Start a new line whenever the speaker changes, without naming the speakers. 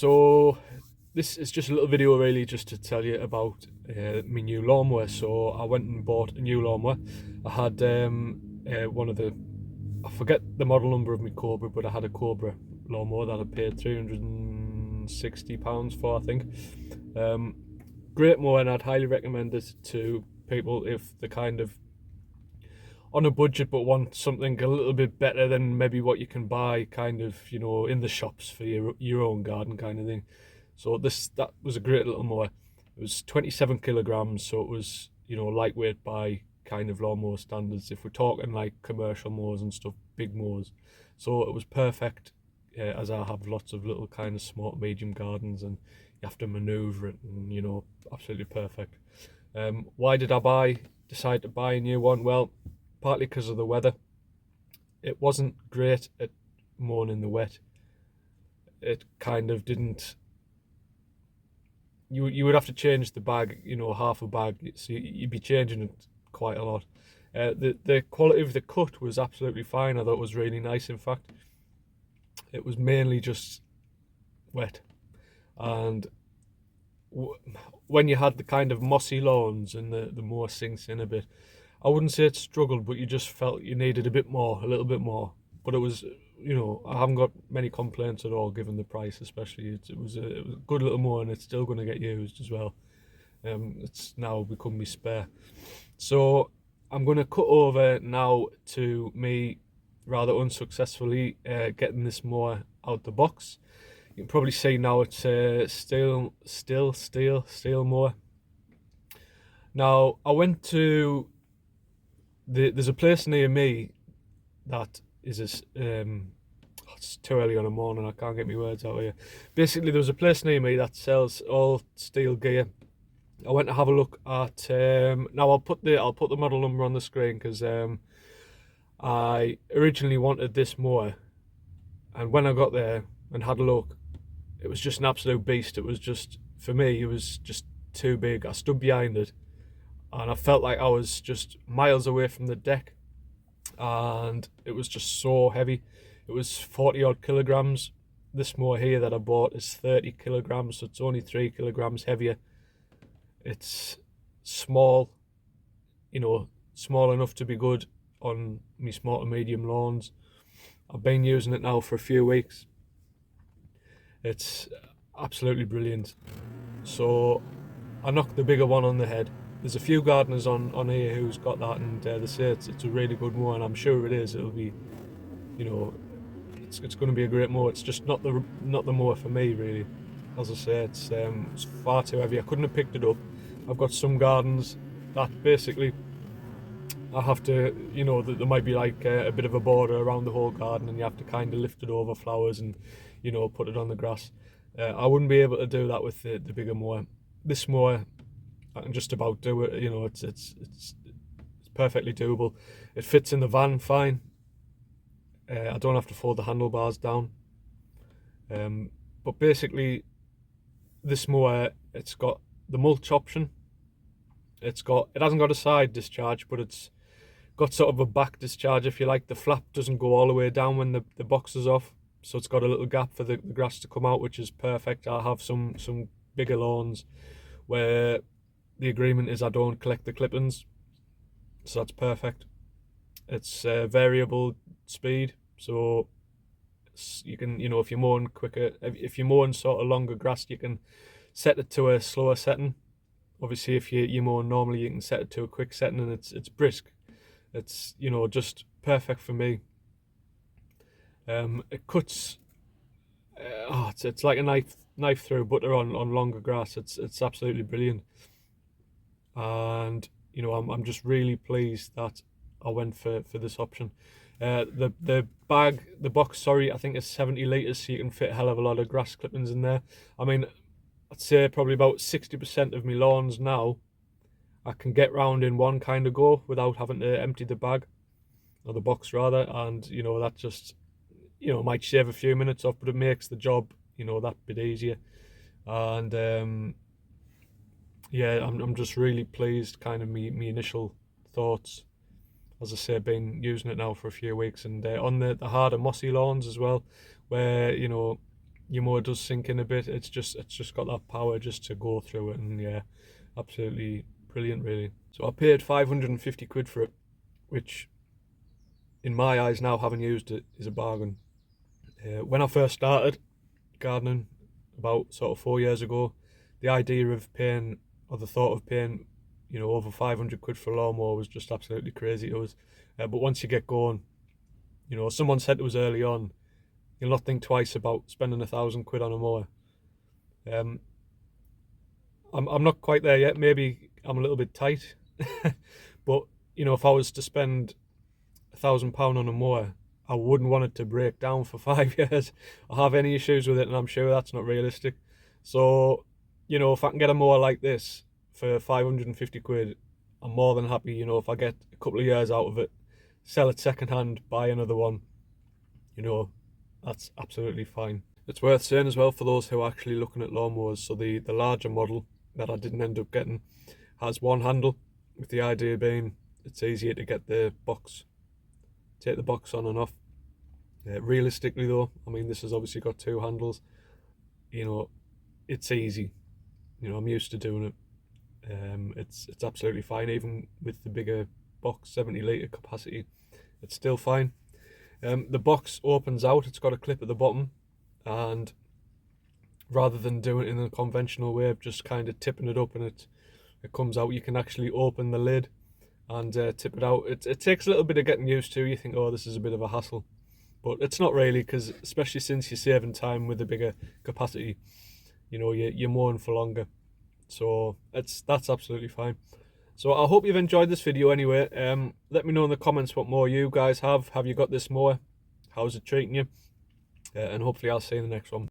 So this is just a little video really just to tell you about my new lawnmower. So I went and bought a new lawnmower. I had one of the, I forget the model number of my Cobra, but I had a Cobra lawnmower that I paid £360 for, I think. Great mower, and I'd highly recommend it to people if they're kind of on a budget but want something a little bit better than maybe what you can buy kind of, you know, in the shops for your own garden kind of thing. So that was a great little mower. It was 27 kilograms, so it was, you know, lightweight by kind of lawnmower standards. If we're talking like commercial mowers and stuff, big mowers. So it was perfect, as I have lots of little kind of small medium gardens and you have to maneuver it, and you know, absolutely perfect. Why did I decide to buy a new one? Well, partly because of the weather. It wasn't great at mowing in the wet. It kind of didn't. You would have to change the bag, you know, half a bag, so you'd be changing it quite a lot. The quality of the cut was absolutely fine. I thought it was really nice. In fact, it was mainly just wet, and when you had the kind of mossy lawns and the mower sinks in a bit, I wouldn't say it struggled, but you just felt you needed a bit more, a little bit more. But it was, you know, I haven't got many complaints at all given the price, especially. It was a good little mower, and it's still going to get used as well. It's now become my spare. So I'm going to cut over now to me rather unsuccessfully getting this mower out the box. You can probably see now it's a stihl mower. Now I went to there's a place near me that is it's too early on a morning, I can't get my words out here. Basically, there's a place near me that sells all stihl gear. I went to have a look at now I'll put the model number on the screen because I originally wanted this mower, and when I got there and had a look, it was just an absolute beast. It was just, for me, it was just too big. I stood behind it and I felt like I was just miles away from the deck, and it was just so heavy. It was 40 odd kilograms. This mower here that I bought is 30 kilograms, so it's only 3 kilograms heavier. It's small, you know, small enough to be good on me small to medium lawns. I've been using it now for a few weeks. It's absolutely brilliant. So I knocked the bigger one on the head. There's a few gardeners on here who's got that, and they say it's a really good mower, and I'm sure it is. It'll be, you know, it's going to be a great mower. It's just not the mower for me, really. As I say, it's far too heavy. I couldn't have picked it up. I've got some gardens that basically I have to, you know, there might be like a bit of a border around the whole garden, and you have to kind of lift it over flowers and, you know, put it on the grass. I wouldn't be able to do that with the bigger mower. This mower, I can just about do it. You know, it's perfectly doable. It fits in the van fine. I don't have to fold the handlebars down. But basically, this mower, it's got the mulch option. It hasn't got a side discharge, but it's got sort of a back discharge, if you like. The flap doesn't go all the way down when the box is off, so it's got a little gap for the grass to come out, which is perfect. I have some bigger lawns where the agreement is I don't collect the clippings, so that's perfect. It's variable speed, so you can, you know, if you're mowing quicker, if you're mowing sort of longer grass, you can set it to a slower setting. Obviously, if you're mowing normally, you can set it to a quick setting, and it's brisk. It's, you know, just perfect for me. It cuts. It's like a knife through butter on longer grass. It's absolutely brilliant, and you know, I'm just really pleased that I went for this option. The box, sorry, I think is 70 litres, so you can fit a hell of a lot of grass clippings in there. I mean, I'd say probably about 60% of my lawns now I can get round in one kind of go without having to empty the bag, or the box rather, and you know, that just, you know, might shave a few minutes off, but it makes the job, you know, that bit easier. And yeah, I'm just really pleased. Kind of me initial thoughts, as I say, been using it now for a few weeks, and on the harder mossy lawns as well, where, you know, your mower does sink in a bit. It's just got that power just to go through it, and yeah, absolutely brilliant really. So I paid 550 quid for it, which in my eyes now, having used it, is a bargain. When I first started gardening about sort of 4 years ago, the idea of paying, or the thought of paying, you know, over 500 quid for a lawnmower was just absolutely crazy to us. But once you get going, you know, someone said to us early on, you'll not think twice about spending 1,000 quid on a mower. I'm not quite there yet. Maybe I'm a little bit tight, but you know, if I was to spend £1,000 on a mower, I wouldn't want it to break down for 5 years or have any issues with it, and I'm sure that's not realistic. So, you know, if I can get a mower like this for 550 quid, I'm more than happy. You know, if I get a couple of years out of it, sell it second hand, buy another one, you know, that's absolutely fine. It's worth saying as well, for those who are actually looking at lawnmowers, so the larger model that I didn't end up getting has one handle, with the idea being it's easier to get the box, take the box on and off. Realistically though, I mean, this has obviously got two handles. You know, it's easy. You know, I'm used to doing it. It's absolutely fine, even with the bigger box, 70 litre capacity. It's still fine. The box opens out. It's got a clip at the bottom, and rather than doing it in a conventional way of just kind of tipping it up and it comes out, you can actually open the lid and tip it out. It takes a little bit of getting used to. You think, oh, this is a bit of a hassle, but it's not really, because especially since you're saving time with the bigger capacity, you know, you're mowing for longer. So that's absolutely fine. So I hope you've enjoyed this video anyway. Let me know in the comments what mower you guys have. Have you got this mower? How's it treating you? And hopefully I'll see you in the next one.